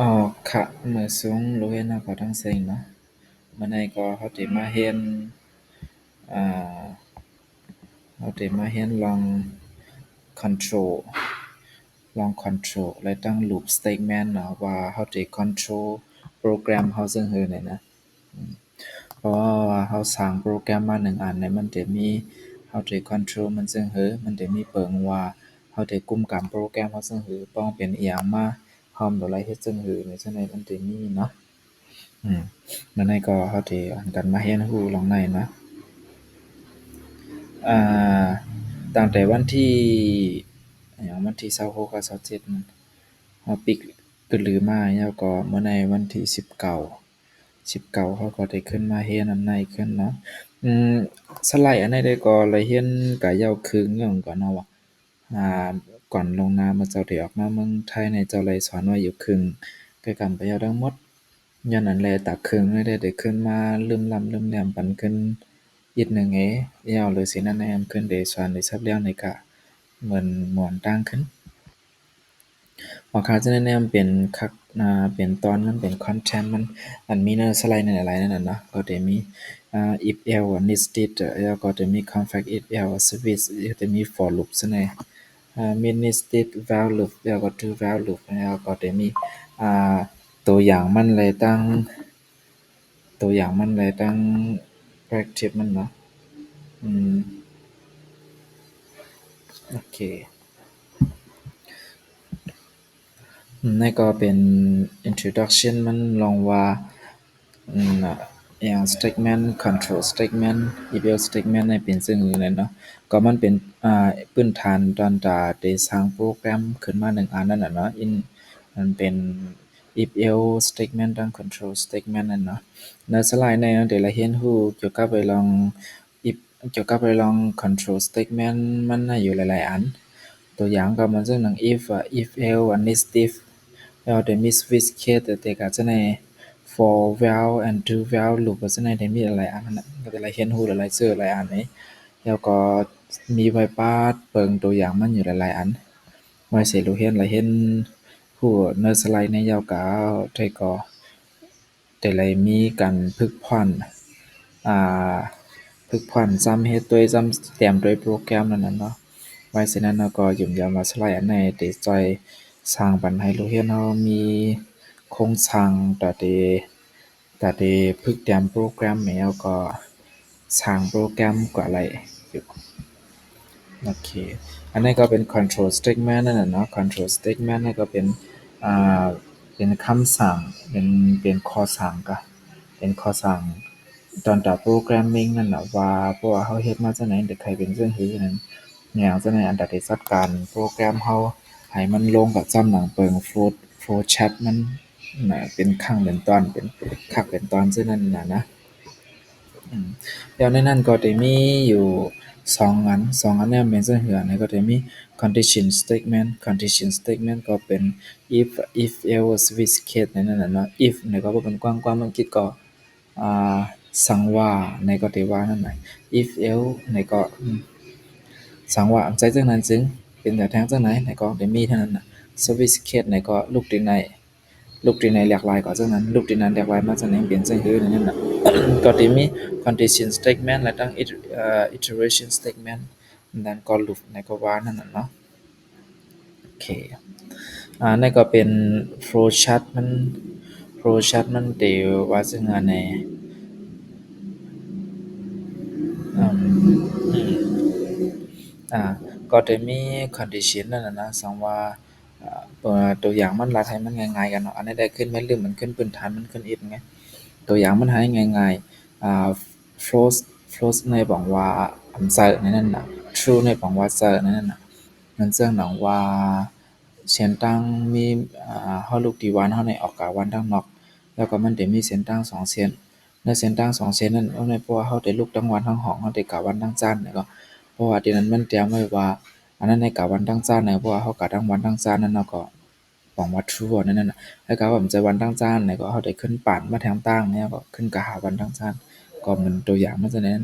ค่ะเมื่อสูงรู้เห็นเราก็ต้องเซ็งเนาะมื้อนี้ก็เขาสิมาเรียนอ่าเขาสิมาเรียนcontrol ลอง control และตั้ง loop statement เนาะว่าเขาสิ control โปรแกรมเราซึ่งคือเนี่ยนะเพราะว่าเราสร้างโปรแกรมมาหนึ่งอันเนี่ยมันจะมีเราสิ control มันซึ่งคือมันจะมีเปิงว่าเราสิกุมกำโปรแกรมเราซึ่งคือต้องเป็นอิหยังมาพร้อมโดยไรเฮ็ดซึ่งคือในจั่งใดมันสิมีเนาะ มื้อนี้ก็เราสิอันกันมาเรียนรู้เรื่องในนะอ่าตั้งแต่วันที่อิหยังวันที่26กับ27นั่นเราปิกก็ลือมาแล้วก็มื้อนี้วันที่19เราก็ได้ขึ้นมาเรียนอันในขึ้นเนาะอืมสไลด์อันใดได้ก็เลยเรียนก็ยาวครึ่งย้อนก่อนเนาะว่าอ่าก่อนลงนามมาเจ้าได้ออกมาเมืองไทยเนี่ยเจ้าเลยสอนไว้อยู่ครึ่งก็กันไปแล้วทั้งหมด ย้อนนั้นแหละตักเครื่องไม่ได้ได้ขึ้นมาลืมลำลืมแหลมปันขึ้นอีกหนึ่งยาวเลยสินั่นแนมขึ้นได้สอนได้ซับแล้วในกะเหมือนม่วนต่างขึ้นพอเขาจะแนะแนมเป็นคักเป็นตอนมันเป็นคอนเทนต์มันอันมีเนื้อสไลด์ในหลายๆนั่นน่ะเนาะก็จะมีif else nested แล้วก็จะมี complex if else switch แล้วจะมี for loop ซะแหน่มี nested while loop แล้วก็ do while loop แล้วก็จะมีอ่าตัวอย่างมันเลยตั้ง practice มันเนาะอืมโอเคนั่นก็เป็น introduction มันลองว่าอย่าง statement control statement if else statement ในเป็นซึ่งอยู่นั่นเนาะก็มันเป็นพื้นฐานตอนจะได้สร้างโปรแกรมขึ้นมาหนึ่งอันนั่นน่ะเนาะมันเป็น if else statement ตั้ง control statement นั่นเนาะในสไลด์ในเดี๋ยวเราเรียนรู้เกี่ยวกับไปลอง if เกี่ยวกับไปลอง control statement มันน่ะอยู่หลายๆอัน ตัวอย่างก็มันซึ่งหนัง if else อันนี้ if แล้วแต่มี switch case แต่ก็จะใน for while and do while loop ก็จะในได้มีหลายอันนั่นน่ะก็แต่ละเรียนรู้หลายๆชื่อหลายอันนี้แล้วก็มีไว้ปาดเปิงตัวอย่างมันอยู่หลายๆอันไว้สิรู้เรียนละเรียนรู้ในสไลด์ในยาวก็ได้ก็แต่ละมีการฝึกพร่อนอ่าฝึกพร่อนซ้ำเฮ็ดด้วยซ้ำแต้มด้วยโปรแกรมนั้นน่ะเนาะ ไว้ฉะนั้นเราก็ยุ่มยามว่าสไลด์อันไหนที่ช่วยสร้างปันให้ลูกเรียนเรามีโครงสร้างตาที่ฝึกเตรียมโปรแกรมแล้วก็สร้างโปรแกรมก็อะไรอยู่โอเคอันนี้ก็เป็น control statement นั่นน่ะเนาะ control statement นี่ก็เป็นอ่าเป็นคำสั่งเป็นข้อสั่งก็เป็นข้อสั่งตอนจะโปรแกรมมิงนั่นน่ะว่าเพราะว่าเราเฮ็ดมาจั่งใดเด็กใครเป็นจั่งซี้นั้น อย่างเช่นในอันดับที่จัดการโปรแกรมเราให้มันลงกับจำหนังเปิงโฟลว์แชตมันน่ะเป็นขั้งเป็นตอนเป็นคักเป็นตอนซึ่งนั้นน่ะนะอืมแล้วในนั้นก็จะมีอยู่2 อันเนี่ยแม่นจะคืออันนี้ก็จะมี condition statement ก็เป็น if else switch case ในนั้นน่ะเนาะ if นี่ก็บ่เป็นกว้างๆมันคิดก็อ่าสั่งว่าในก็ที่ว่านั่นน่ะ if else นี่ก็สังว่าใจจังนั้นจึงเป็นแนวทางจังไหนไหนก็ได้มีเท่านั้นน่ะ service case ไหนก็ลูกที่ไหนหลากหลายก็จังนั้นลูกที่นั้นหลากหลายมาจังไหนเปลี่ยนจังคือนั่นน่ะก็ได้มี condition statement และตั้งiteration statement นั้นก็ loop ในก็ว่านั่นน่ะเนาะโอเคนั่นก็เป็น flow chart มันเดี๋ยวว่าซึ่งอันในอือ่าก็จะมี condition นั่นน่ะนะสังว่าตัวอย่างมันรัดให้มันง่ายๆกันเนาะอันนี้ได้ขึ้นแม่นลืมมันขึ้นพื้นฐานมันขึ้นอิฐไงตัวอย่างมันให้ง่ายๆfalse false ในบอกว่าเสิร์ในนั้นน่ะ true ในบอกว่าเสิร์ในนั้นน่ะมันเสื่องหนังว่าเสียงตั้งมีเราลูกที่วันเราในออกกะวันทางนอกแล้วก็มันจะมีเสียงตั้ง2เสียงในเสียงตั้ง2เสียงนั้นเอาในเพราะว่าเราได้ลูกทั้งวันทั้งห้องเราได้กะวันทั้งจันทร์แล้วก็เพราะว่าที่นั้นมันเตรียมไว้ว่าอันนั้นในกะวันทั้งจันทร์เนี่ยเพราะว่าเรากะทั้งวันทั้งจันทร์นั่นเนาะก็บอกว่า true อันนั้นน่ะแล้วก็ว่ามันจะวันทั้งจันทร์เนี่ยก็เราได้ขึ้นปานมาทางตั้งเนี่ยก็ขึ้นกะหาวันทั้งจันทร์ก็เหมือนตัวอย่างมันจะนั้น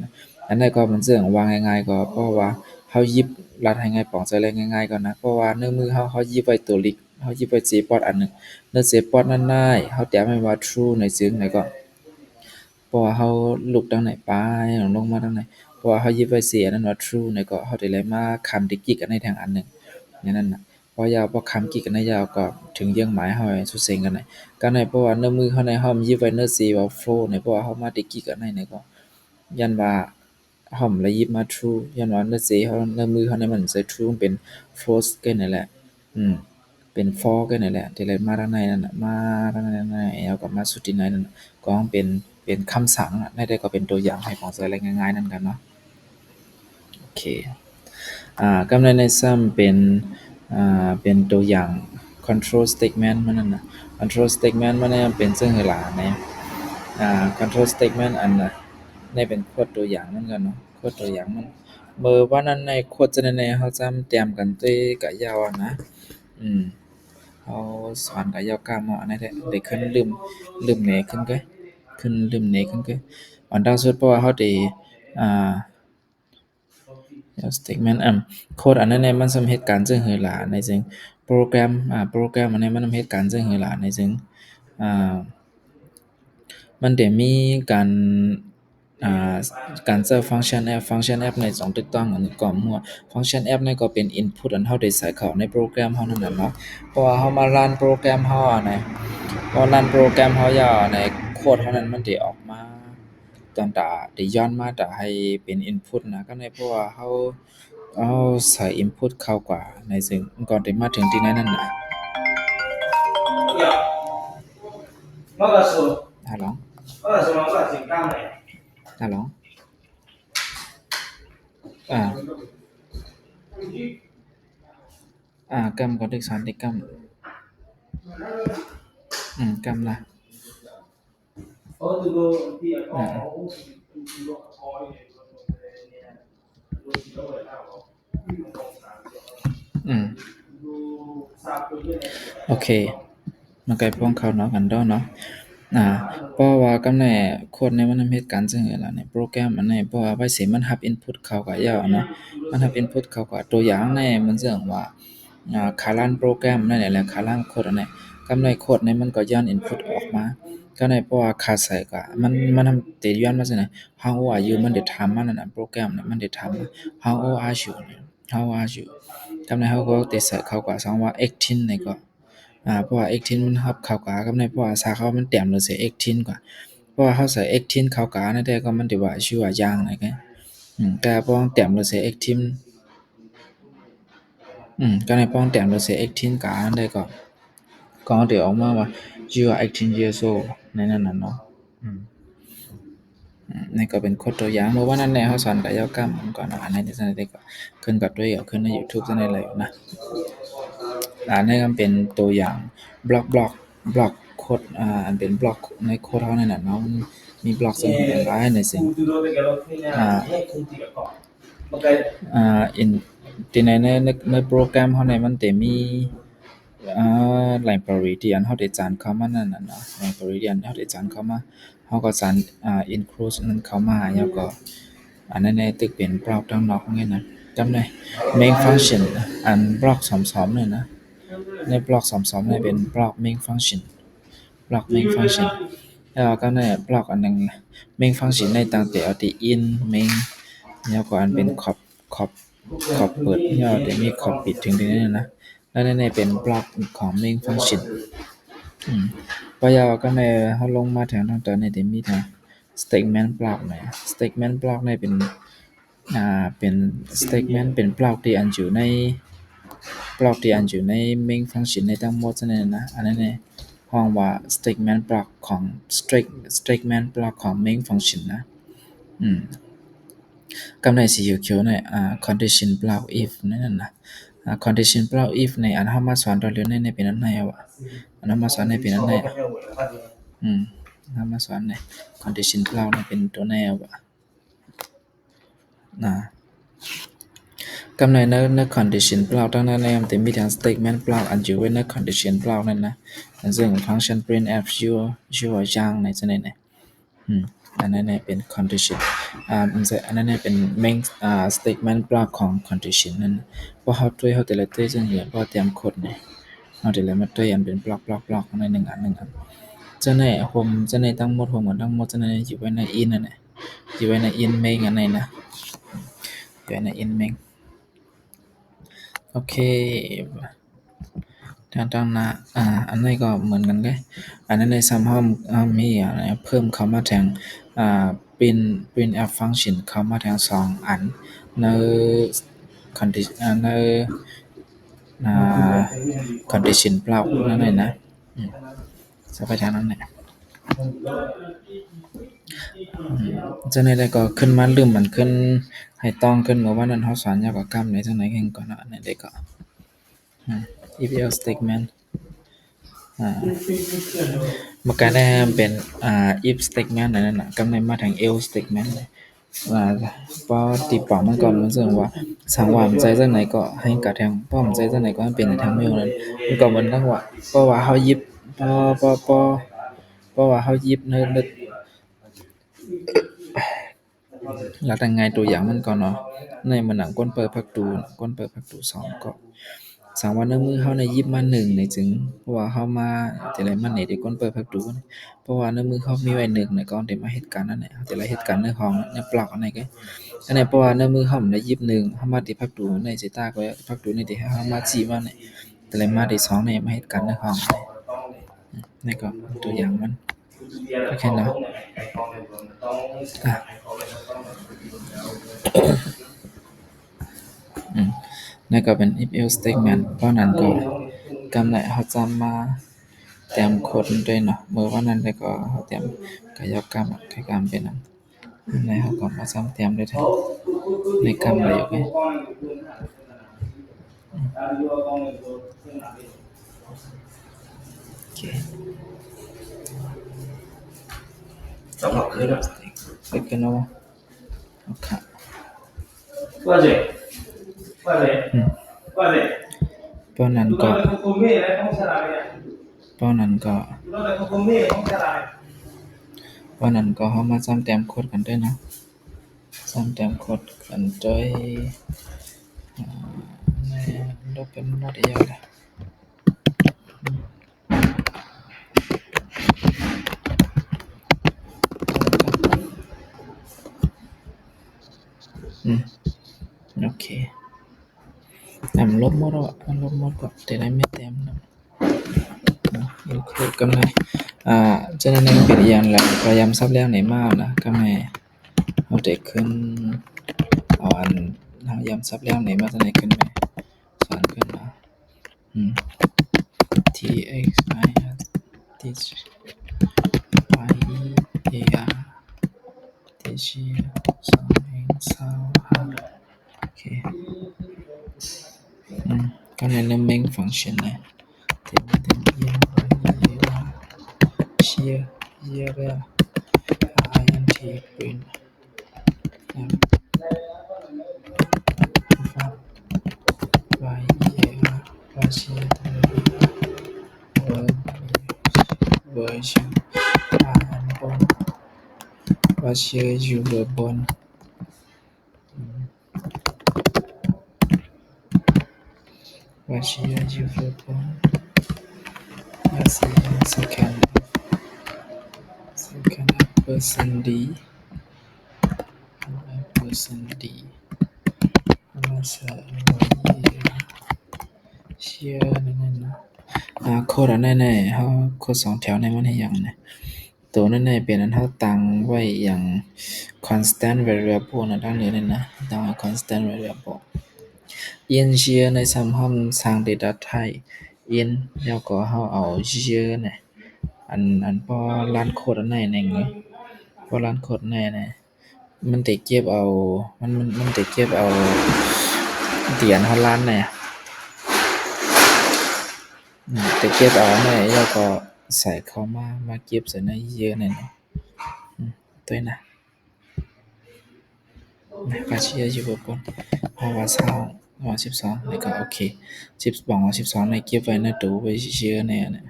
อันนั้นก็มันเสื่องว่าง่ายๆก็เพราะว่าเราหยิบรัดให้ง่ายปองใจเลยง่ายๆก่อนนะเพราะว่าเนื้อมือเราหยิบไว้ตัวลิก เฮาหยิบไว้ JPOT อันหนึ่งใน JPOT นั้นได้เฮาแต้มไว้ว่า true ในซึ่งไหนก็เพราะว่าเฮาลุกทางไหนไปลงมาทางไหนเพราะว่าเฮาหยิบไว้สิอันนั้นว่า true ไหนก็เฮาได้เลยมาคำที่กิ๊กอันใดทางอันหนึ่งอย่างนั้นน่ะพอยาวพอคำกิ๊กอันใดยาวก็ถึงเยื่องหมายเฮาให้สุดเซ็งกันไหนก็ในเพราะว่าในมือเฮาในเฮาหยิบไว้ในสิว่า flow ในเพราะว่าเฮามาที่กิ๊กอันใดไหนก็ย้านว่าเฮาเลยหยิบมา true ย้านว่าในสิเฮาในมือเฮาในมันใส่ true มันเป็น false เกินนั่นแหละอืม เป็นฟอร์กันนี่แหละที่เลยมาทางในนั่นน่ะมาทางในแล้วก็มาสุดที่ในนั่นน่ะก็เป็นคำสั่งอะได้ก็เป็นตัวอย่างให้ของใส่อะไรง่ายๆนั่นกันเนาะโอเคกำลังในซ้ำเป็นตัวอย่าง control statement มันนั่นน่ะ control statement มันเนี่ยเป็นซึ่งหลาในcontrol statement อันน่ะในเป็นโคดตัวอย่างนั่นกันเนาะโคดตัวอย่างมันเมื่อว่านั้นในโคดจะในเฮาจำเตรียมกันด้วยกะยาวอะนะอืม เขาสอนกับยาวกล้ามอนั่นแหละได้ขึ้นลืมเหน่ขึ้นเกยขึ้นลืมเหน่ขึ้นเกยอันดังสุดเพราะว่าเขาได้อ่า statement โคดอันนั้นเนี่ยมันสำเหตุการณ์จึงหือหลาในจึงโปรแกรมอันนี้มันนำเหตุการณ์จึงหือหลาในจึงอ่า มันได้มีการอ่าการเสิร์ฟฟังก์ชันแอปในสองถูกต้องอันนี้ก็มั่วฟังก์ชันแอปนี่ก็เป็น input อันเราได้ใส่เข้าในโปรแกรมเรานั่นน่ะเนาะเพราะว่าเรามารันโปรแกรมเราอะนะพอรันโปรแกรมเราแล้วในโคดเรานั้นมันได้ออกมาตอนตาได้ย้อนมาตาให้เป็น input นะก็ในเพราะว่าเราใส่ input เข้ากว่าในซึ่งก่อนที่มาถึงที่นั้นน่ะฮัลโหลฮัลโหลอ่า câm có được sẵn thì câm câm là ừ. Ok mà cái phong khảo nó gần đó nó เพราะว่ากำแหน่โคดในมันนำเฮ็ดการจั่งซี้ล่ะในโปรแกรมอันนี้เพราะว่าไว้สิมันรับ input เข้าก็ยาวเนาะมันรับ input เข้าก็ตัวอย่างในมันเรื่องว่าขารันโปรแกรมนั่นแหละขารันโคดอันนี้กำในโคดในมันก็ย้อน input ออกมาก็ในเพราะว่าขาใส่ก็มันทำติย้อนมาจังได๋ How are you มันได้ถามมานั่นน่ะโปรแกรมเนี่ยมันได้ถาม How old are you How are you กำในเขาก็ได้ใส่เข้าก็สังว่า18นี่ก็เพราะว่า18มันรับเข้าก็กับในเพราะว่าสาเขามันแต้มแล้วสิ18กว่าเพราะว่าเราใส่18เข้าก็นั่นแต่ก็มันได้ว่าชื่อว่าอย่างนั่นไงแต่พอแต้มแล้วสิ18ก็ในป้องแต้มแล้วสิ18ก็นั่นได้ก็เดี๋ยวออกมาว่า you are 18 years old ในนั้นน่ะเนาะนี่ก็เป็นโคดตัวอย่างเมื่อวันนั้นแหละเราสอนกับยาวกล้ามก่อนเนาะอันไหนที่ซั้นได้ก็ขึ้นกับด้วยเอาขึ้นใน YouTube ซั้นได้เลยนะนี่ก็เป็นตัวอย่างบล็อกโคดอันเป็นบล็อกในโคดเรานั่นน่ะเนาะมันมีบล็อกซึ่งเป็นหลายในสิ่งอ่าอินที่ในโปรแกรมเราเนี่ยมันจะมีlibrary ที่อันเราได้จานเข้ามานั่นน่ะเนาะ library ที่อันเราได้จานเข้ามาเราก็จานinclude นั้นเข้ามาแล้วก็อันนั้นเนี่ยตึกเป็นบล็อกด้านนอกงี้นะจำได้ main function อันบล็อก2เนี่ยนะในบล็อก2เนี่ยเป็นบล็อก main function บล็อก main function แล้วก็ในบล็อกอันหนึง main function ในตั้งแต่เอาที่ in main แล้วก็อันเป็นขอบเปิดแล้วเดี๋ยวมีขอบปิดถึงตรงนี้นะแล้วในเป็นบล็อกของ main function พอยาวก็ในเฮาลงมาถึงตรงตอนนี้จะมีทาง statement block นะ statement block ในเป็น statement เป็นบล็อกที่อันอยู่ในmain function ในทั้งหมดนั่นนะอันนั้นเนี่ยห้องว่า statement block ของ statement block ของ main function นะกำในสีเขียวๆเนี่ยcondition block if นั่นน่ะcondition block if ในอันเฮามาสอนตอนเรียนในเป็นอันไหนวะอันนั้นมาสอนในเป็นอันไหนเฮามาสอนใน condition block ในเป็นตัวไหนวะกำในใน condition block ตั้งนั้นมันจะมีทั้ง statement block อันอยู่ไว้ใน condition block นั่นนะอันซึ่ง function printf ชื่อว่าอย่างในจังได๋เนี่ยอันนั้นเนี่ยเป็น condition อันนั้นเนี่ยเป็น main statement block ของ condition นั่นเพราะเฮาแต่ละตัวจังซี่บ่เตรียมโคดเนี่ย เอาทีละมาตัวอย่างเป็นบล็อกใน1 อันcho này hôm cho này tăng một hôm còn tăng một cho này chỉ với này in này chỉ với này in main cái này nè cái này in main ok ทางหน้าอันนี้ก็เหมือนกันเลยอันนั้นในซ้ำห้องมีอะไรเพิ่มเข้ามาแทงprint app function เข้ามาแทง2 อันใน condition ใน condition เปล่านั่นเองนะจะไปทางนั้นแหละจังได๋ก็ขึ้นมาลืมมันขึ้นให้ต้องขึ้นเมื่อวันนั้นเราสอนยาวกับกรรมในจังได๋แฮ่งก่อนเนาะอันนี้ได้ก็if else statement มันก็ได้เป็นif statement นั่นน่ะกำลังมาทาง else statement เลยพอตีเป่ามันก่อนมันซึ่งว่าสังว่ามันใจจังไหนก็ให้กะแทงเพราะมันใจจังไหนก็มันเป็นทางเมลนั้นมันก็เหมือนทั้งว่าเพราะว่าเฮาหยิบเพราะว่าเฮาหยิบนึกแล้วแต่ไงตัวอย่างมันก่อนเนาะในมันหนังก้นเปิดพักตู2ก็สังว่าในมือเฮาในหยิบมา1นี่จึงเพราะว่าเฮามาแต่ละมันนี่ที่ก้นเปิดพักตูเพราะว่าในมือเขามีไว้1นี่ก่อนที่มาเฮ็ดการนั้นน่ะแต่ละเหตุการณ์ในห้องในปลักอันนี้ก็อันนี้เพราะว่าในมือเฮาได้หยิบ1เฮามาที่พักตูในสิตาก็พักตูนี่ที่เฮามาจี้มานี่แต่ละมาที่2นี่มาเฮ็ดการในห้องนี่ก็ตัวอย่างมันโอเคเนาะนั่นก็เป็น if else statement เพราะนั้นก็กำไรเขาจะมาเตรียมคนด้วยเนาะเมื่อวันนั้นแล้วก็เขาเตรียมกายกรรมเป็นนั้นในเขาก็มาซ้ำเตรียมได้ทั้งในกรรมอะไรอยู่ไหมโอเคสำหรับคือแบบเด็กกันเนาะโอเคว่าเพราะนั้นก็เขามาซ้ำเตรียมโคดกันด้วยนะซ้ำเตรียมโคดกันด้วยในรูปเป็นโมเดลเลยโอเคลบหมดก็จะได้ไม่เต็มนะคือกำไรจะนั่นเป็นอย่างไรพยายามซับแล้วไหนมากนะกำไรเอาเด็กขึ้นเอาอันพยายามซับแล้วไหนมาจะไหนขึ้นไหมสอนขึ้นมาt x i s teach y e a r teach โอเคก็ในเรื่อง main function นะเต็มshare int print y share version share user bond share user bond second person dมาใส่เชียร์นั่นนะโคดอันไหนๆเฮาโคด2แถวในมันให้หยังนะตัวนั้นน่ะเป็นอันเฮาตั้งไว้อย่าง constant variable นะดังนี้เลยนะตั้ง constant variable in year ในซ้ำเฮาสร้าง data type in แล้วก็เฮาเอา year น่ะอันพอรันโคดอันไหนนั่นพอรันโคดไหนนะมันจะเก็บเอามันจะเก็บเอาเดือนเฮารันน่ะจะเก็บเอาอันไหนแล้วก็ใส่เข้ามาเก็บใส่ใน year นั่นเนาะด้วยนะก็เชียร์อยู่บนเพราะว่า20ว่า12นี่ก็โอเค12ว่า12นี่เก็บไว้ในตู้ไว้เชียร์แน่น่ะ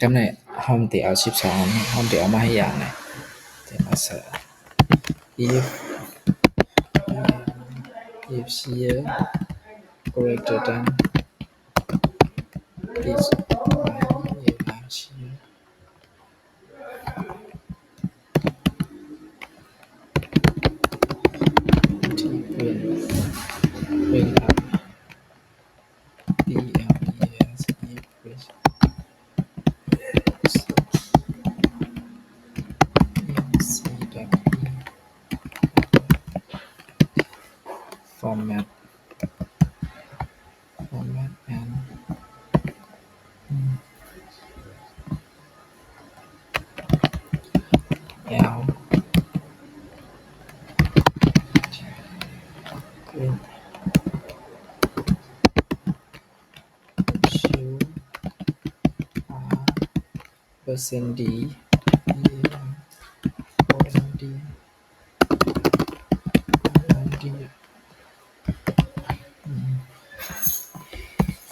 กำไรเฮาสิเอา12เฮาสิเอามาให้อย่างน่ะสิมาใส่ if year greater than this last yearที่เป็นup PLES increase NCWE format and L print show %D OMD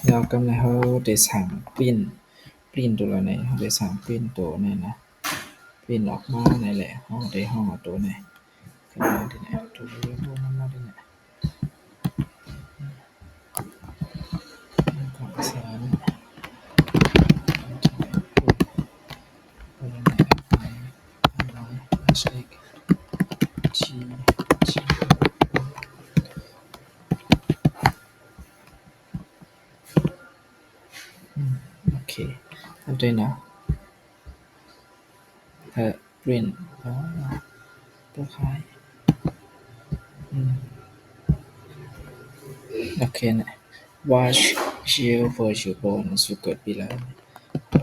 แล้วก็ให้เราได้สร้างปริ้นตัวแล้วนี่เราได้สร้างปริ้นตัวนี่นะปริ้นออกมานี่แหละเราได้ฮ้อตัวนี้ขึ้นมาที่นี่ตัวนี้มันมาที่นี่ก็สร้างโอเคอันนี้นะprint ตัวคล้ายโอเคนะ watch share virtual bond สุดเกิดปีแล้ว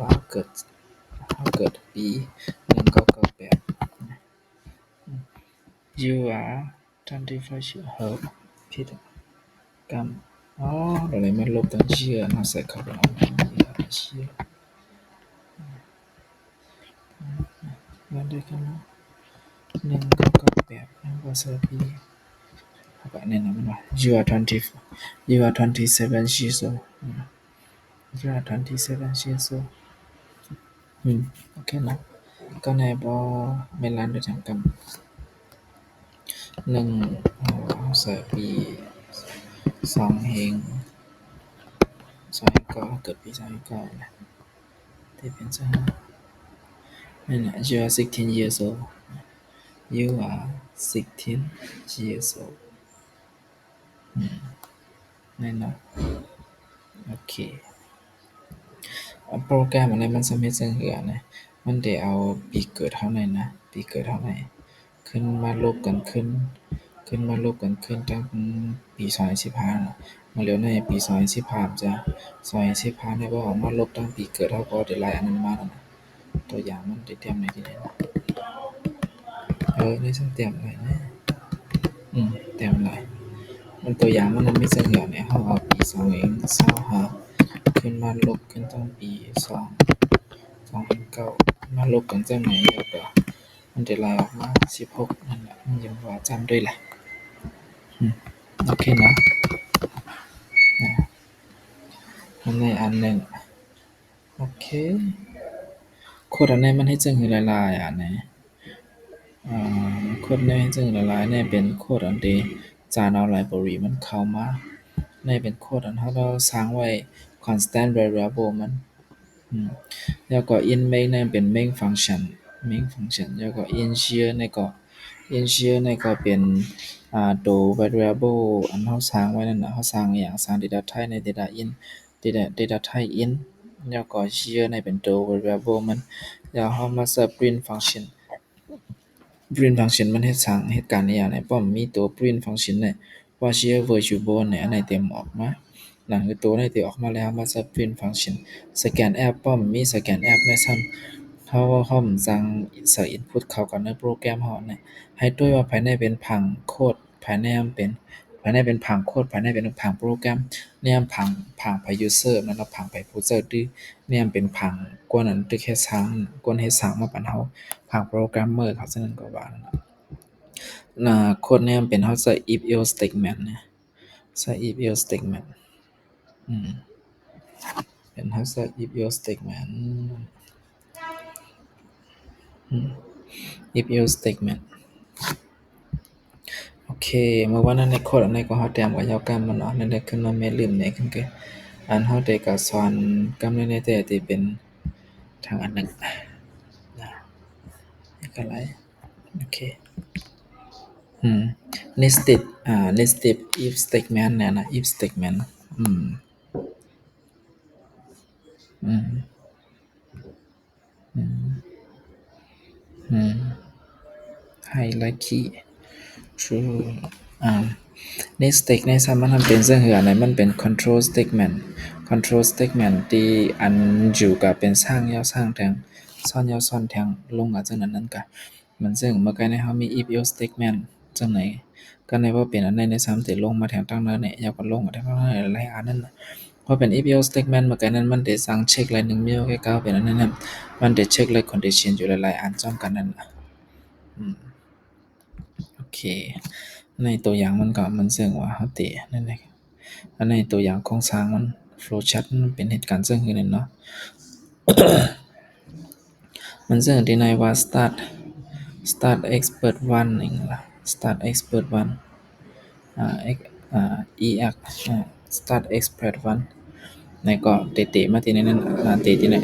ว่าเกิดปี1998 you are 25 herb ผิดกรรมตรงนี้มันลบตั้งเชื่อใส่เข้าไปเอาเชื่อมันได้กัน1998นั่นก็สักปีก็แนะนำมันว่า you are 27 years old you are 27 years old โอเคนะก็ในบ่แม่นล้านด้วยทางกรรม1ใส่ปี2เฮง2ก็เกิดปี2นะที่เป็นจังนั่นน่ะ you are 16 years old you are 16 years old นั่นเนาะโอเคโปรแกรมอะไรมันสำเร็จจังเหือนะมันได้เอาปีเกิดเฮานั่นนะปีเกิดเฮานั่นขึ้นมาลบกันขึ้นตั้งปี2015น่ะมาแล้วในปี2015จ้ะ2015เนี่ยบ่เอามาลบตั้งปีเกิดเฮาก็ได้หลายอันนั้นมาแล้วนะตัวอย่างมันได้เตรียมไว้ที่ไหนนะนี่ซั่นเตรียมไว้นะเตรียมหลายมันตัวอย่างมันมีจังเหือเนี่ยเฮาเอาปี2025ขึ้นมาลบขึ้นตั้งปี2009มาลบกันจังไหนแล้วก็มันได้ลายออกมา16นั่นแหละมันยังว่าจำด้วยล่ะโอเคนะอันนี้อันนึงโอเคโคดอันนี้มันเฮ็ดจังหือหลายๆอันนี้โคดนี้จังหลายๆนี่เป็นโคดอันที่ Java library มันเข้ามานี่เป็นโคดอันเฮาสร้างไว้ constant variable มันแล้วก็ in main นั่นเป็น main function แล้วก็ ensure นี่ก็เป็นตัว variable อันเฮาสร้างไว้นั่นน่ะเฮาสร้างอิหยังสร้าง data type ใน data type in แล้วก็ share นี่เป็นตัว variable มันแล้วเฮามา print functionมันเฮ็ดการอิหยังนี่ป้อมมีตัว print function นี่ว่า share virtual bond นี่อันไหนเต็มออกมานั่นคือตัวนี้ที่ออกมาแล้วมา print function scan app ป้อมมี scan app ในซ้ำเฮาสั่งใส่ input เข้ากันในโปรแกรมเฮานี่ให้ด้วยว่าภายในเป็นผังโคดภายในเป็นผังโคดภายในเป็นผังโปรแกรมเนี่ยผังไป user นั่นแล้วผังไป user ดื้อเนี่ยเป็นผังกวนนั้นตึกเฮ็ดสร้างมาปันเฮาผังโปรแกรมเมอร์เขาฉะนั้นก็ว่าโคดเนี่ยเป็นเฮาใส่ if else statement นะใส่ if else statement เป็นเฮาใส่ if else statement if else statement โอเคเมื่อวันนั้นในโคดอันไหนก็เฮาแต้มก็ยาวกันมันเนาะนั่นแหละขึ้นมาแม่ลืมนี่ขึ้น อันเฮาได้ก็สอนกำในแต่ที่เป็นทางอันหนึงนะนี่ก็หลายโอเคอืม nested nested if statement เนี่ยนะ if statement อืมอืมอืมอืม hierarchy true อ่า next step ในสามันทำเป็นเรื่องหืออันไหนมันเป็น control statement control statement ที่อันอยู่กับเป็นสร้างยาวสร้างแทงซ่อนยาวซ่อนแทงลงกับจังนั้นก็มันซึ่งเมื่อกี้ในเฮามี if else statement จังไหนก็ในว่าเป็นอันใดในซ้ำที่ลงมาแทงตั้งนั้นเนี่ยยาวก็ลงมาแทงตั้งนั้นหลายอันนั้นพอเป็น if else statement เมื่อกี้นั้นมันได้สั่งเช็คหลาย1มีโอเคก็เป็นอันนั้นมันได้เช็คหลาย condition อยู่หลายๆอันจ้อมกันนั่นอืมโอเคในตัวอย่างมันก็มันซึ่งว่าเฮาตินั่นแหละอันในตัวอย่างโครงสร้างมัน flow chart มันเป็นเหตุการณ์ซึ่งคือนั่นเนาะมันซึ่งที่ในว่า start expert 1นี่ล่ะ start expert 1อ่า ex start expert 1ในก็เตะมาที่นั่นเตะที่ไหน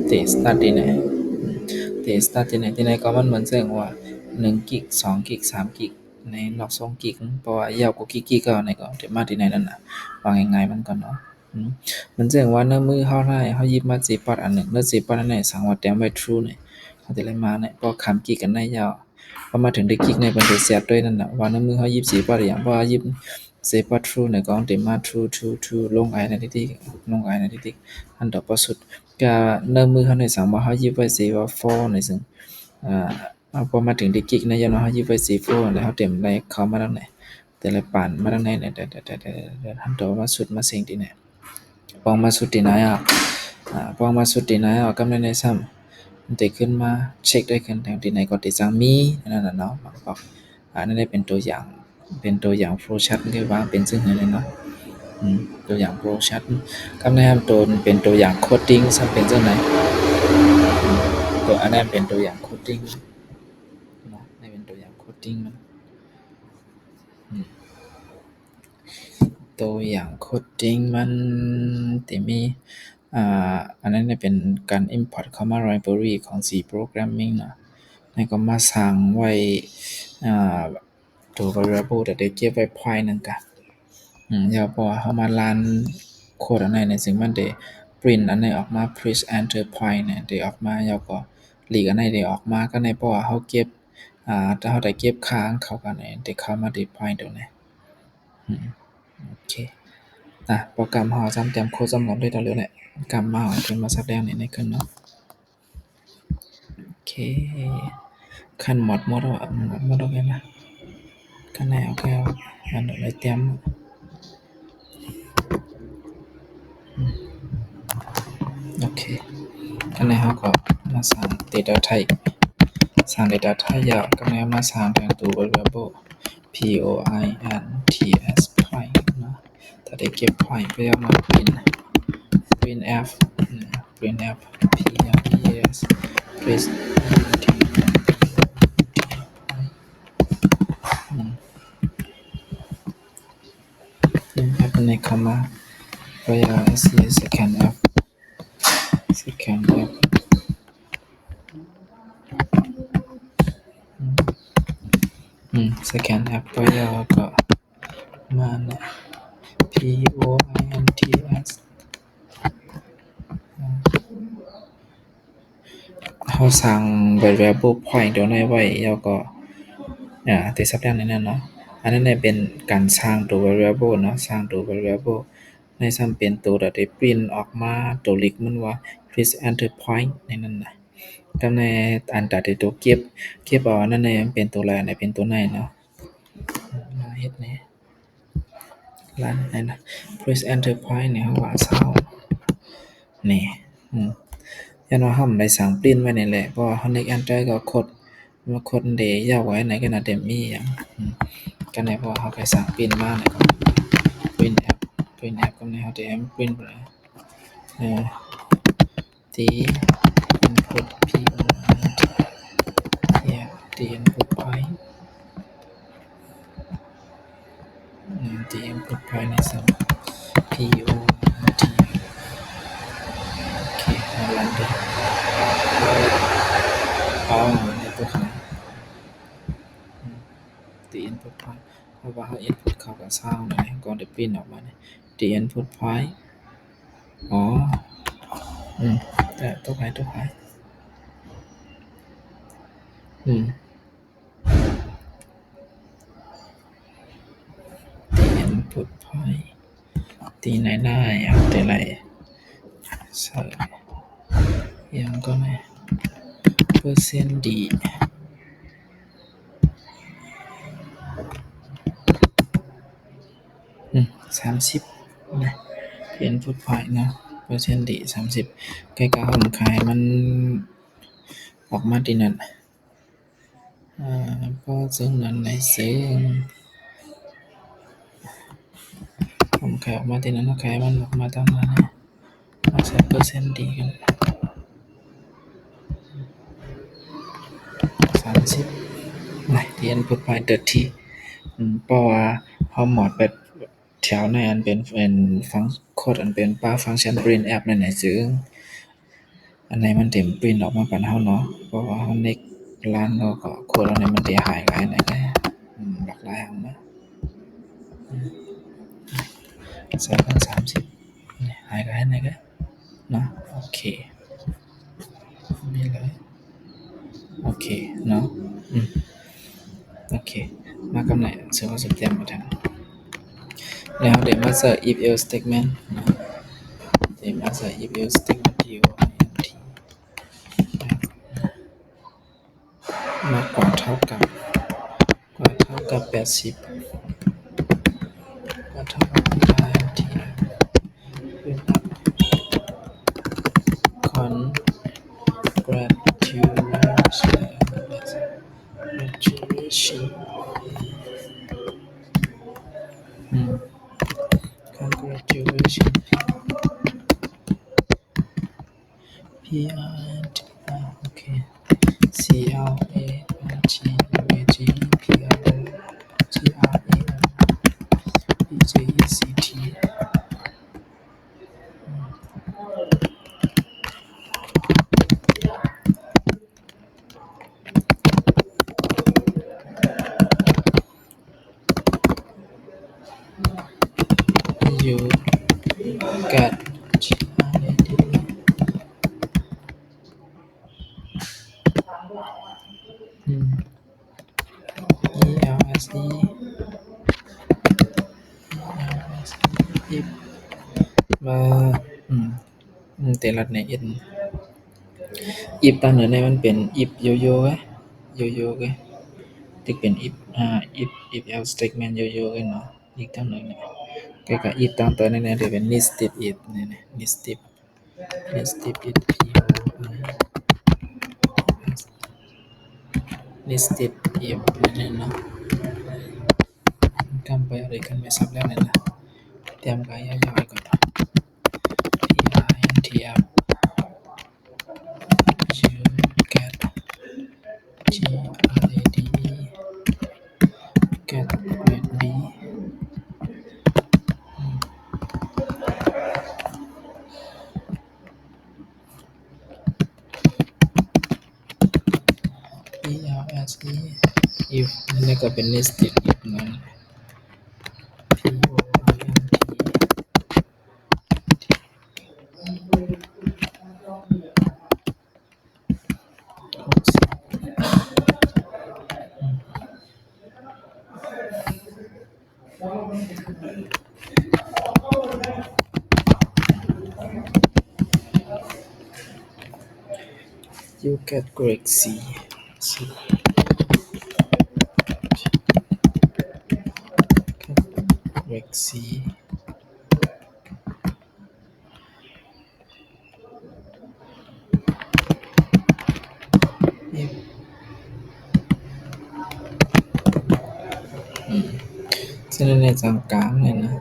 เตะ start ที่ไหนเตะ start ที่ไหนที่ไหนก็มันเหมือนซึ่งว่า1กิก2กิก3กิกในนอก2กิกเพราะว่ายาวกว่ากิกก็ในก็เตะมาที่ไหนนั่นน่ะว่าง่ายๆมันก็เนาะมันซึ่งว่าเนื้อมือเฮาได้เฮาหยิบมาจีปอดอันหนึ่งเนื้อจีปอดอันไหนสั่งว่าแต้มไว้ true เนี่ยเฮาสิเลยมาเนี่ยพอค้ำกิกกันได้ยาวพอมาถึงได้กิกในมันได้เสียบด้วยนั่นน่ะว่าเนื้อมือเฮาหยิบจีปอดอย่างเพราะว่าหยิบจีปอด true เนี่ยก็ได้มา true ลงไอ้นั่นติ๊กลงไอ้นั่นติ๊กอันต่อบ่สุดก็เนื้อมือเฮาได้สั่งว่าเฮาหยิบไว้สิว่า4ในซึ่งพอมาถึงได้กิกในยันว่าเฮาหยิบไว้สิ4แล้วเฮาเต็มได้เข้ามาทางไหนแต่ละปานมาทางไหนเนี่ยแต่อันต่อมาสุดมาสิ่งที่ไหน ปองมาสุดที่ไหนปองมาสุดที่ไหนกำลังในซ้ำมันจะขึ้นมาเช็คได้ขึ้นทางที่ไหนก็ติดจังมีนั่นน่ะเนาะมันก็นั่นได้เป็นตัวอย่างโฟล์ชัตที่ว่าเป็นซึ่งเลยเนาะตัวอย่างโฟล์ชัตกำลังตัวเป็นตัวอย่างโคดดิ้งซึ่งเป็นจังไหนตัวอันนั้นเป็นตัวอย่างโคดดิ้งเนาะนี่เป็นตัวอย่างโคดดิ้งมันตัวอย่างโคดดิ้งมันที่มีอันนั้นเนี่ยเป็นการ import เข้ามา library ของ C programming เนาะแล้วก็มาสร้างไว้อ่าตัว variable ที่ได้เก็บไว้ point นึงก็แล้วพอเฮามารันโคดอันไหนเนี่ยซึ่งมันได้ print อันไหนออกมา print enter point เนี่ยได้ออกมาแล้วก็ leak อันไหนได้ออกมาก็ในเพราะว่าเฮาเก็บถ้าเฮาได้เก็บค่าของเขาก็ได้เข้ามาที่ point ตรงนี้โอเคโปรแกรมเฮาซ้ำเตรียมโคดสำหรับได้แล้วแหละกรรมมาที่มาแสดงในขึ้นเนาะโอเคขั้นหมดแล้วหมดแล้วกันนะขั้นไหนเอาแก้วอันไหนเตรียมโอเคขั้นไหนเฮาก็มาสร้าง data type สร้าง data type ยาวก็แนวมาสร้างแทนตัว variable points point เนาะถ้าได้เก็บ point ก็เอามา printf printf p press printf ในคำว่า where second f second f ก็ย่อก็มาเนี่ย points เราสร้าง variable point เดี๋ยวในไว้แล้วก็ติดสับด้านนั้นเนาะอันนั้นเนี่ยเป็นการสร้างตัว variable เนาะสร้างตัว variable ในซ้ำเป็นตัวได้ print ออกมาตัวลิกมันว่า please enter point ในนั้นนะก็ในอันตัดที่ตัวเก็บเอาอันนั้นเนี่ยเป็นตัวอะไรอันไหนเป็นตัวไหนเนาะมาเฮ็ดนี่ลั่นนั่นนะ please enter point เนี่ยเฮาว่าเซานี่ยันว่าเฮาได้สร้าง print ไว้นี่แหละเพราะว่าเฮานึก enter ก็คนเดยาวไว้ไหนก็น่าจะมีหยังก็ในเพราะว่าเฮาก็สร้าง print มาเนี่ยก็ printf ก็ในเฮาได้ print ไปที่ input point yeah ที่ input point ที่ input point ในซ้ำ point อ๋อนี่ตัวไหนthe input point เพราะว่าเฮา input เข้ากับ sound นั่นแหละก่อนจะปริ้นออกมานี่ the input point อ๋อแต่ตัวไหนthe input point ตีไหนๆเอาแต่ไรใส่ยังก็ไหนเปอร์เซ็นต์ดี30นะinput point เนาะเปอร์เซ็นต์ดี30ใกล้ๆผมขายมันออกมาที่นั่นพอซึ่งนั้นในซึ่งผมขายออกมาที่นั้นขายมันออกมาตามนั้นเอาใส่เปอร์เซ็นต์ดีกัน30นะที่ input point เพราะว่าเฮาหมดไปแถวในอันเป็นฟังโคดอันเป็นป้าฟังก์ชัน print app นั่นน่ะซึ่งอันไหนมันเต็ม print ออกมาปานเฮาเนาะเพราะว่าเฮา next ร้านเราก็โคดอันไหนมันสิหายหลายไหนก็หลากหลายอันนะใส่กัน30หายหลายไหนก็เนาะโอเคนี่เลยโอเคเนาะโอเคมากับไหนซึ่งว่าสิเตรียมมาทำแล้วเดี๋ยวมาใส่ if else statement นะเดี๋ยวมาใส่ if else statement มากกว่าเท่ากับ80กว่าเท่ากับcongratulationsโอเคyou got if มาแต่ละใน if ตามนั้นมันเป็น if โยโย่ไงที่เป็น if else statement โยโย่กันเนาะอีกตามนั้นก็ if ตามตัวนั้นจะเป็น nested if นี่nested if nested if นั่นเนาะทำไปอะไรกันไม่ทราบแล้วนั่นนะเตรียมกันย่อยๆก่อนPINTF you get GRADE get grade B PLSE if นี่ก็เป็น nested if นั่นyou get grade C grade C if ฉะนั้นในตรงกลางเลยนะ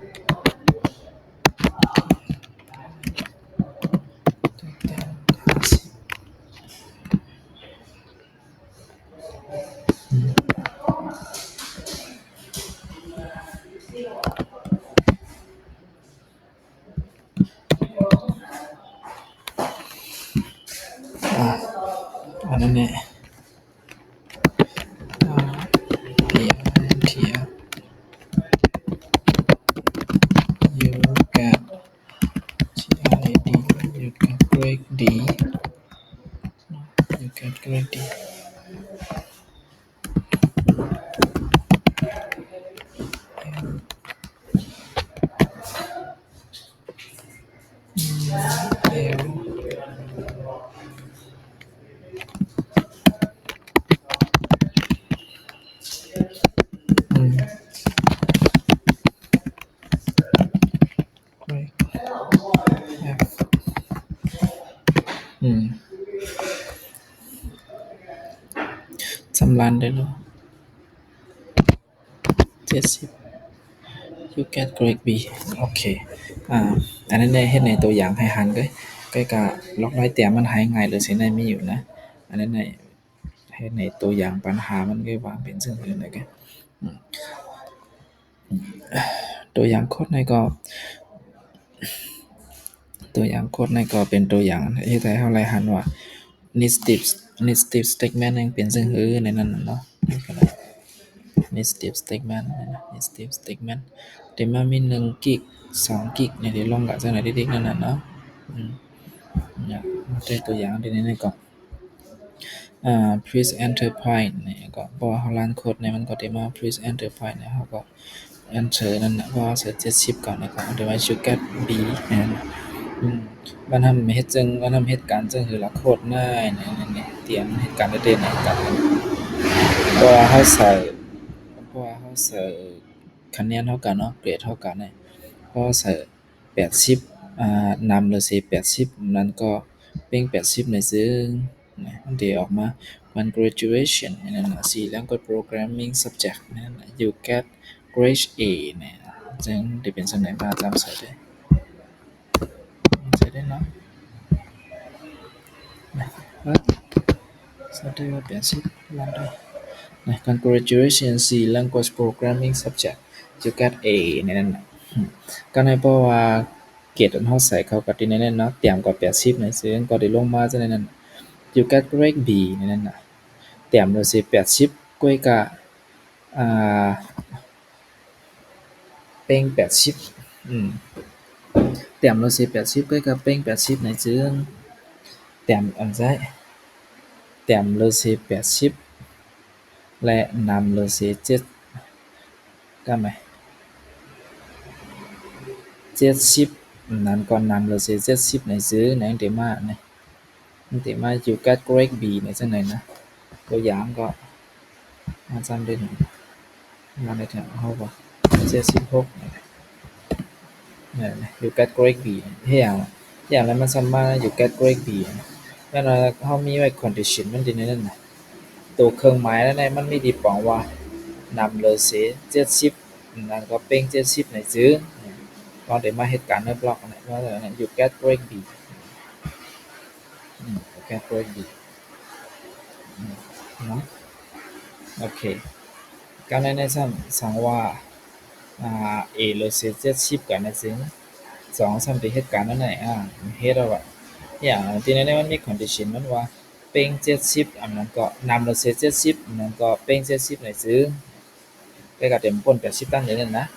อันนั้นเนี่ยhere you get GID you get grade D you get grade D grade F จำรันได้เลย70 you get grade B โอเคอันนั้นเนี่ยเฮ็ดในตัวอย่างให้หันก็กะล็อกร้อยแต้มมันหายง่ายหรือสิในมีอยู่นะอันนั้นในเฮ็ดในตัวอย่างปัญหามันก็วางเป็นซึ่งอื่นได้ก็ตัวอย่างโคดในก็เป็นตัวอย่างเฮ็ดให้เฮาไล่หันว่า nested statement ยังเป็นซึ่งอื่นในนั้นน่ะเนาะ nested statement นะ nested statement แต่มันมี1กิก2กิกเนี่ยเดี๋ยวลองกะจังได๋เด็กๆนั่นน่ะเนาะเนี่ยได้ตัวอย่างที่นี่ก่อนplease enter point เนี่ยก็เพราะว่าเฮารันโคดเนี่ยมันก็ได้มา please enter point เนี่ยเฮาก็ enter นั่นน่ะเพราะว่าเสิร์ช70ก่อนแล้วก็เดี๋ยวว่า you get B นั่นน่ะมันทำเฮ็ดจังมันทำเหตุการณ์จังคือละโคดง่ายเนี่ยเตรียมเหตุการณ์ได้ๆเนี่ยกันเพราะว่าเฮาใส่คะแนนเท่ากันเนาะเกรดเท่ากันเนี่ยพอใส่80นำเลยสิ80นั้นก็เป็น80ในซึ่งมันได้ออกมา one graduation นั่นน่ะ4 language programming subject นั่นน่ะ you get grade A เนี่ยจึงได้เป็นจังได๋มาจำใส่ได้เนาะใส่ได้ว่า80ลองได้congratulations 4 language programming subject you get A ในนั้นน่ะก็ในเพราะว่าเกรดอันเฮาใส่เข้ากับที่ในนั้นเนาะเตรียมกว่า80ในซึ่งก็ได้ลงมาจังในนั้น you get grade B ในนั้นน่ะเตรียมเลยสิ80กว่าก็อ่าเป็น80เตรียมเลยสิ80กว่าก็เป็น80ในซึ่งเตรียมอันใช้เตรียมเลยสิ80และนำเลยสิ7ก็ไหม70นั้นก็นำเลยสิ70ในซึ่งนั่นได้มานี่มันได้มา you get grade B ในจังได๋นะตัวอย่างก็มาจำได้มาในแถวเฮาบ่76นั่นแหละ you get grade B เฮ็ดหยังแล้วมันสามารถ you get grade B นั่นว่าเฮามีไว้ condition มันอยู่ในนั้นน่ะตัวเครื่องหมายนั้นมันมีที่ปองว่านำเลยสิ70นั่นก็เป็น70ในซึ่งก็ได้มาเหตุการณ์ในบล็อกนั่นว่า you get grade B you get grade B เนาะโอเคก็ในสั่งว่าA เลยสิ70กันในซึ่ง2 3ที่เหตุการณ์นั้นน่ะเฮ็ดเอาไว้อย่างที่ในมันมี condition มันว่าเป็น70อันนั้นก็นำเลยสิ70อันนั้นก็เป็น70ในซึ่งไปก็เต็มพ้น80ตั้งอย่างนั้นนะ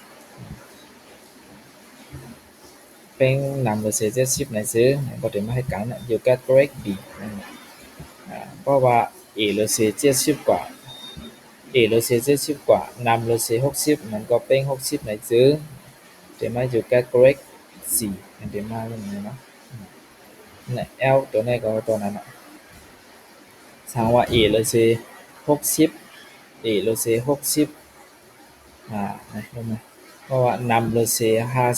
เป็นนำเลยสิ70ในซึ่งก็ได้มาเหตุการณ์น่ะ you get grade B เพราะว่า A เลยสิ70กว่า A เลยสิ70กว่านำเลยสิ60มันก็เป็น60ในซึ่งได้มา you get grade C อันได้มาอย่างนี้เนาะนี่ L ตัวนี้ก็ตัวนั้นน่ะถามว่า A เลยสิ60 A เลยสิ60นี่เห็นไหมเพราะว่านำเลยสิ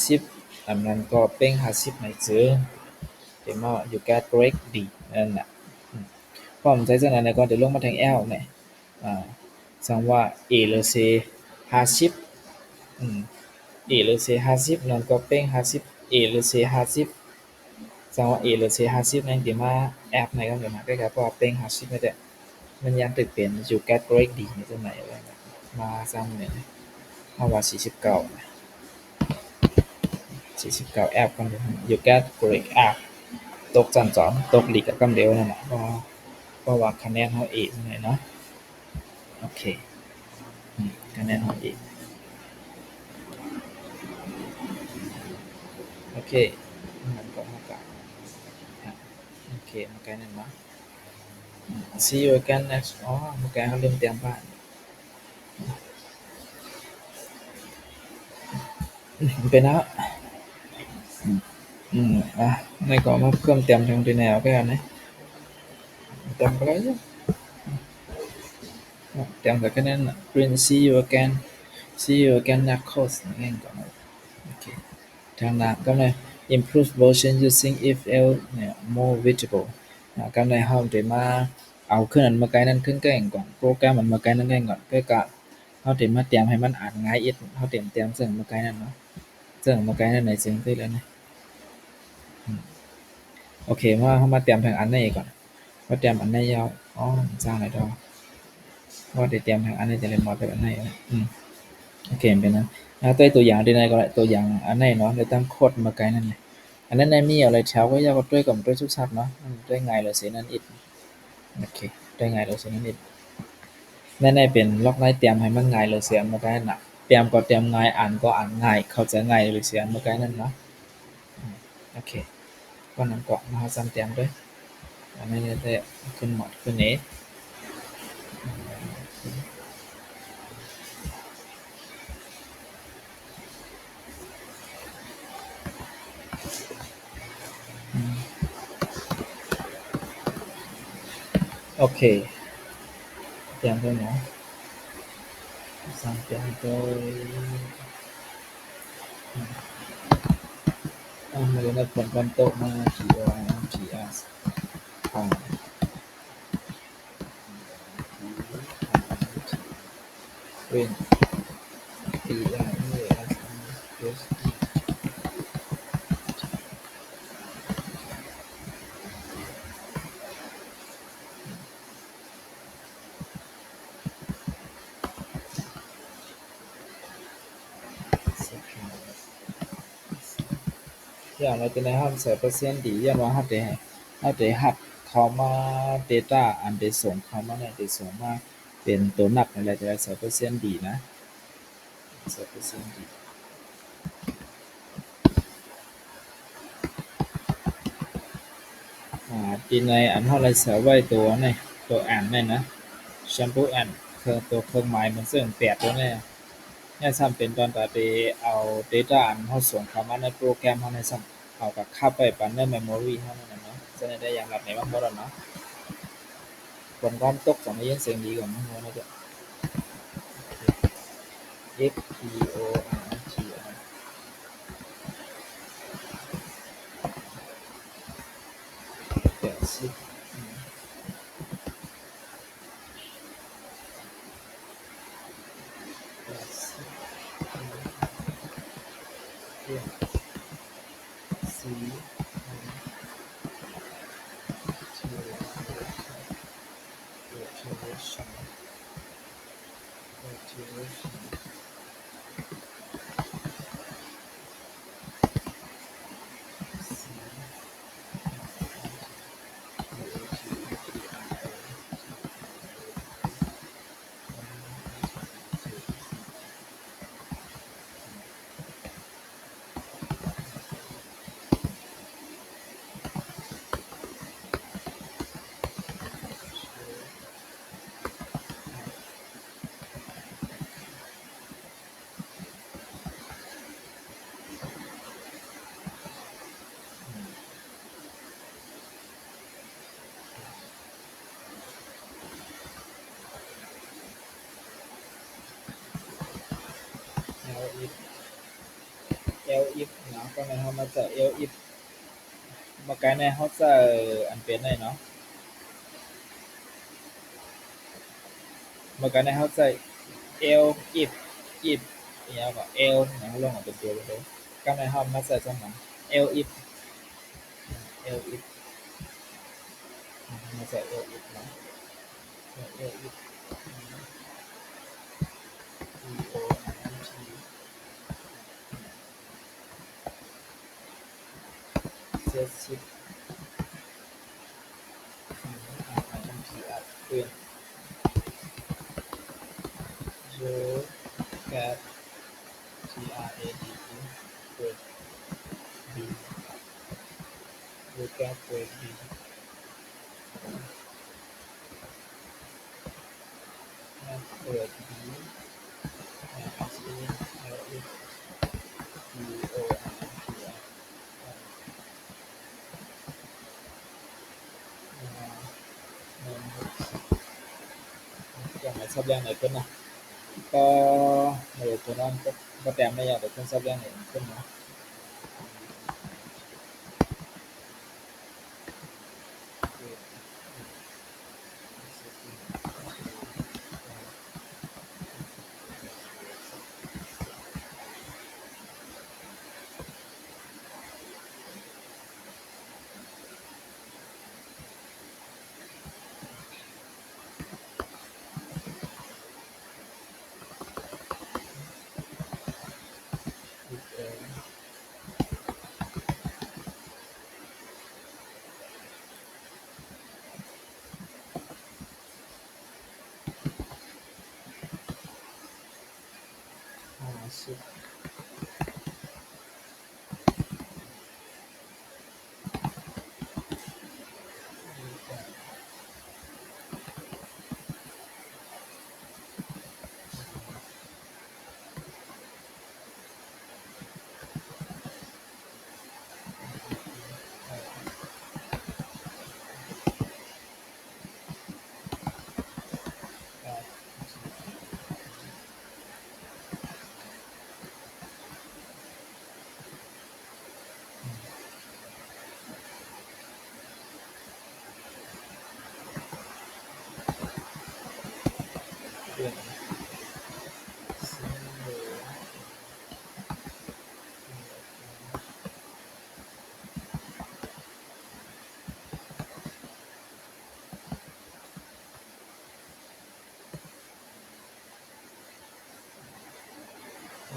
50อันนั้นก็เป็น50ในซึ่งได้มา you get grade D นั่นน่ะพร้อมใช้จังได๋ก็ได้ลงมาทาง L นี่สั่งว่า A เลยสิ50A เลยสิ50นั่นก็เป็น50 A เลยสิ50สั่งว่า A เลยสิ50นั่นได้มา F ในก็ได้มาใกล้ๆเพราะว่าเป็น50นั่นแหละมันยังตึกเป็น you get grade D นี่จังได๋มาซ้ำนี่เฮาว่า49นะ49 F กัน you get grade F ตกชั้น2ตกลีกกับกำเดียวนั่นน่ะเพราะว่าคะแนนเฮา A นั่นแหละเนาะโอเคคะแนนเฮา A โอเคมันก็เฮาก็โอเคมันก็นั่นเนาะ See you again next เมื่อกี้เฮาลืมเตรียมบ้านเป็นแล้วนี่ก็มาเพิ่มเติมทางที่แนวไปอันนี้เติมไปเลยเติมก็นั่นน่ะ Green see you again next course นั่นก็โอเคทางหน้าก็เลย improve version using if else เนี่ย more visible ก็เลยเฮาได้มาเอาขึ้นอันเมื่อกี้นั้นขึ้นแกล้งก่อนโปรแกรมมันเมื่อกี้นั้นแกล้งก่อนเพื่อก็เฮาได้มาเตรียมให้มันอ่านง่ายอีกเฮาเตรียมซึ่งเมื่อกี้นั้นเนาะซึ่งเมื่อกี้นั้นในสิ่งที่แล้วนะโอเคมาเฮามาเตรียมทางอันนี้ก่อนว่าเตรียมอันนี้ยาวสร้างได้ดอกว่าได้เตรียมทางอันนี้จะเล่นบ่แบบอันนี้โอเคเป็นนั้นตัวอย่างที่ไหนก็ได้ตัวอย่างอันนี้เนาะได้ตั้งโคดเมื่อกี้นั้นเลยอันนั้นมีอะไรแถวก็ยาวก็ด้วยกับด้วยทุกศัพท์เนาะด้วยง่ายเลยสินั่นอีกโอเคด้วยง่ายเลยสินั่นอีกนั่นได้เป็นล็อกไลน์เตรียมให้มันง่ายเลยเสียเมื่อกี้นั้นน่ะเตรียมก็เตรียมง่ายอ่านก็อ่านง่ายเข้าใจง่ายเลยเสียเมื่อกี้นั้นเนาะโอเคก็นั้นก็มาซ้ํเตรียมด้วยอันนี้ได้ขึ้นหมดขึ้นนี้โอเคเตรียมด้วยเนาะสั่งเตรียมโดยมาเรียนผลวันโตมา TORMTS เป็น TREASอย่างเราจะได้รับใส่เปอร์เซ็นต์ดีอย่างว่าเราได้รับเข้ามา data อันได้ส่งเข้ามาเนี่ยได้ส่งมาเป็นตัวนับนั่นแหละจะได้ใส่เปอร์เซ็นต์ดีนะใส่เปอร์เซ็นต์ดีที่ในอันเฮาได้ใส่ไว้ตัวนี่ตัวอ่านนี่นะ sample and ตัวเครื่องหมายมันซึ่ง8ตัวนี่เนี่ยซ้ํเป็นตอนตาไปเอา data อันเฮาส่งเข้ามาในโปรแกรมเฮานี่ซ้ํเอาก็คับไว้ปานใน memory เฮานั่นน่ะเนาะจะได้อย่างรับได้บ่บ่ล่ะเนาะผลความตกจะได้ยินเสียงดีกว่ามั้งบ่นะจ๊ะ FPORTR 80elif เนาะก็ในเฮามาจะ elif บ่ไกลในเฮาจะอันเป็นได้เนาะบ่ไกลในเฮาจะ elif if อีหยังก็ el นะลองเอาเป็นตัวไปเลยก็ในเฮามาใส่จังนั้น elif มาใส่ elif เนาะ elif set print look at grade grade B look at grade B and grade B and asking if DO and PR อย่างไรซับแรงไหนขึ้นนะก็เดี๋ยวตัวนั้นก็แต้มได้อย่างเดี๋ยวขึ้นซับแรงไหนขึ้นนะ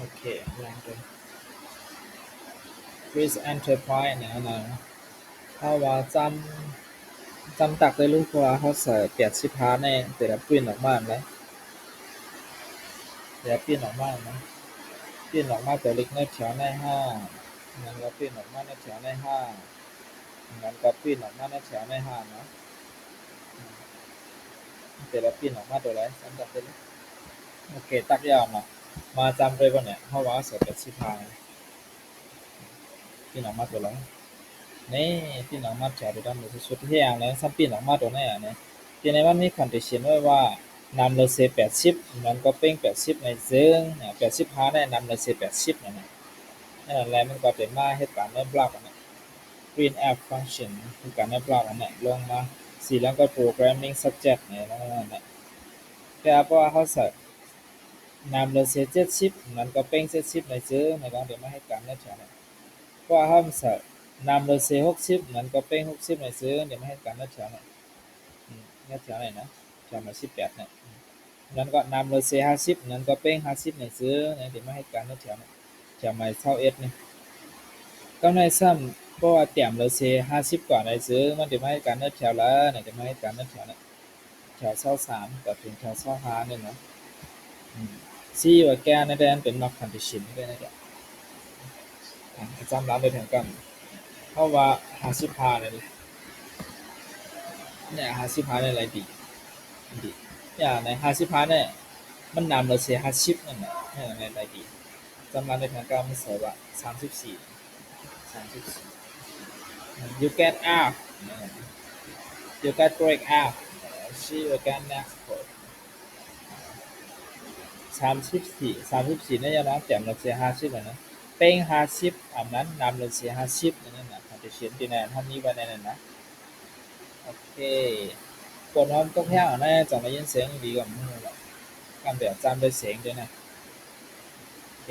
โอเคลองดู Quiz Enterprise เนี่ยนะถ้าว่าจำตักได้รู้ว่าเขาใส่80พาในแต่ละปริ้นออกมาแล้วแต่ละปริ้นออกมานะปริ้นออกมาตัวเล็กในแถวใน5มันก็ปริ้นออกมาในแถวใน5มันก็ปริ้นออกมาในแถวใน5นะแต่ละปริ้นออกมาตัวไหนจำตักได้รู้โอเคตักยาวมาจำได้บ่เนี่ยเพราะว่าใส่80พาปริ้นออกมาตัวไหนนี่ปริ้นออกมาแถวที่ดำสุดๆที่อย่างแล้วซ้ํปริ้นออกมาตัวไหนอ่ะเนี่ยที่ในมันมีคอนดิชันไว้ว่านำเลยเซ80มันก็เป็น80ในซึ่ง80พาได้นำเลยเซ80นั่นน่ะนั่นแหละมันก็เป็นมาเฮ็ดการในบล็อกอันนั้น printf function คือการในบล็อกอันนั้นลงมาสีแล้วก็ programming subject นี่นั่นน่ะแต่เพราะว่าเขาใส่นำเลยเซ70มันก็เป็น70ในซึ่งแล้วก็เดี๋ยวมาให้การในแถวนั้นเพราะว่าเขาใส่นำเลยเซ60มันก็เป็น60ในซึ่งเดี๋ยวมาให้การในแถวนั้นในแถวไหนนะแถว18เนี่ยนั้นก็นำเลยเซ50นั้นก็เป็น50ในซึ่งเดี๋ยวมาให้การในแถวนั้นแถว21นี่ก็ในซ้ำเพราะว่าแต้มเลยเซ50กว่าในซึ่งมันสิมาให้การในแถวละนี่จะมาให้การในแถวนั้นแถว23ก็ถึงแถว25นี่เนาะseeว่าแกในแดนเป็น not condition ด้วยนะจ๊ะจำร้านได้ถึงกันเพราะว่า50พานี่เนี่ย50พานี่หลายดีอย่างใน50พาเนี่ยมันนำเลยเซ50นั่นน่ะในหลายดีจำร้านได้ถึงกันมันใส่ว่า34 you get out you get break out see again next code 34เนี่ยนะแต้มเลยเซ50อ่ะนะเป็น50อันนั้นนำเลยเซ50นั่นน่ะเขาจะเขียนที่ไหนท่านนี้ไว้ในนั้นนะโอเคกดน้อมต้องแห้งนะจะมายินเสียงดีกว่ามื้อละกันแบบจำได้เสียงด้วยนะโอเค